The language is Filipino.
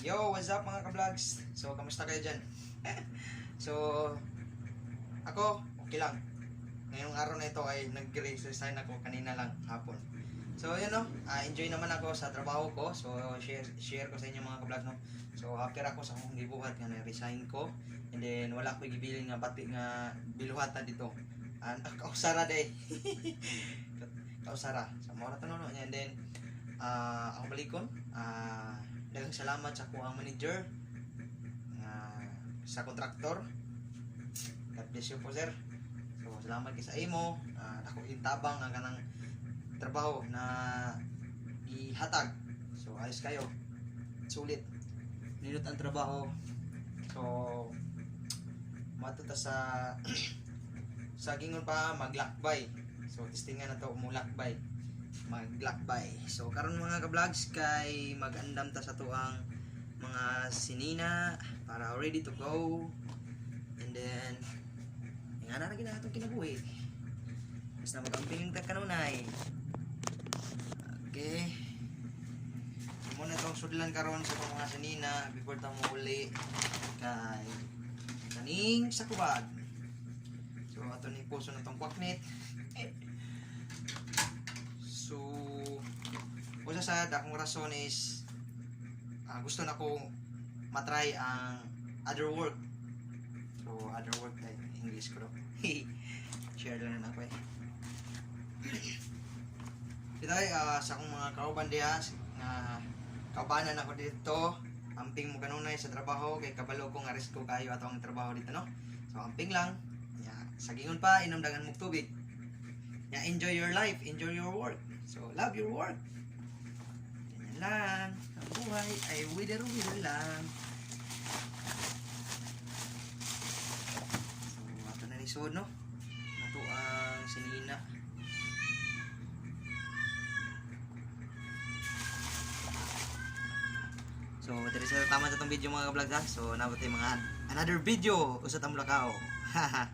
Yo, what's up mga ka-vlogs? So, kamusta kayo dyan? So, ako, okay lang. Ngayong araw na ito ay nag-resign ako kanina lang, hapon. So, yun no, enjoy naman ako sa trabaho ko. So, share ko sa inyo mga ka-vlogs no. So, after ako sa akong gibuhat nga na-resign ko. And then, wala ko gibilin nga pati nga biluhatan dito. Kausara day. Kausara. Sa mga tanong niya. And then, ako balikon. Daghang salamat sa kuang manager. Sa kontraktor. God bless you po sir. So, salamat kay sa imo. Ako hintabang ang kanang trabaho na ihatag. So, ayos kayo. Sulit. Nindot ang trabaho. So, matuta sa sa gingon pa maglakbay. So, testingan na to mulakbay. Maglakbay. So, karon mga ka-vlogs kay mag-andam ta sa tuang mga sinina para ready to go. And then nga na lagi na itong kinabuhi. Basta mag-ampiling ta kanunay. Okay. Muna itong sudlan karon sa mga sinina before ta mo uli kay kaning sakubad. So ato ni puso na tong kwaknit. So usa sa dakong rason is gusto na ko matry ang other work. So other work ay English ko. Share lang na ako eh. Dito ay sa akong mga kauban diha na kaubanan ako dito. Amping mo kanunay sa trabaho kay kabalo ko nga risko kayo ato ang trabaho dito no. So amping lang. Sa gingon pa inom dagan mog tubig. Enjoy your life, enjoy your work. So love your work. Ganyan lang. Ang buhay ay wither lang. So ato na lisod no. Ato ang sinina. So, dito sa tama sa itong video mga ka-vlog ha. So, nabot yung mga another video usat ang Bulacao. Haha.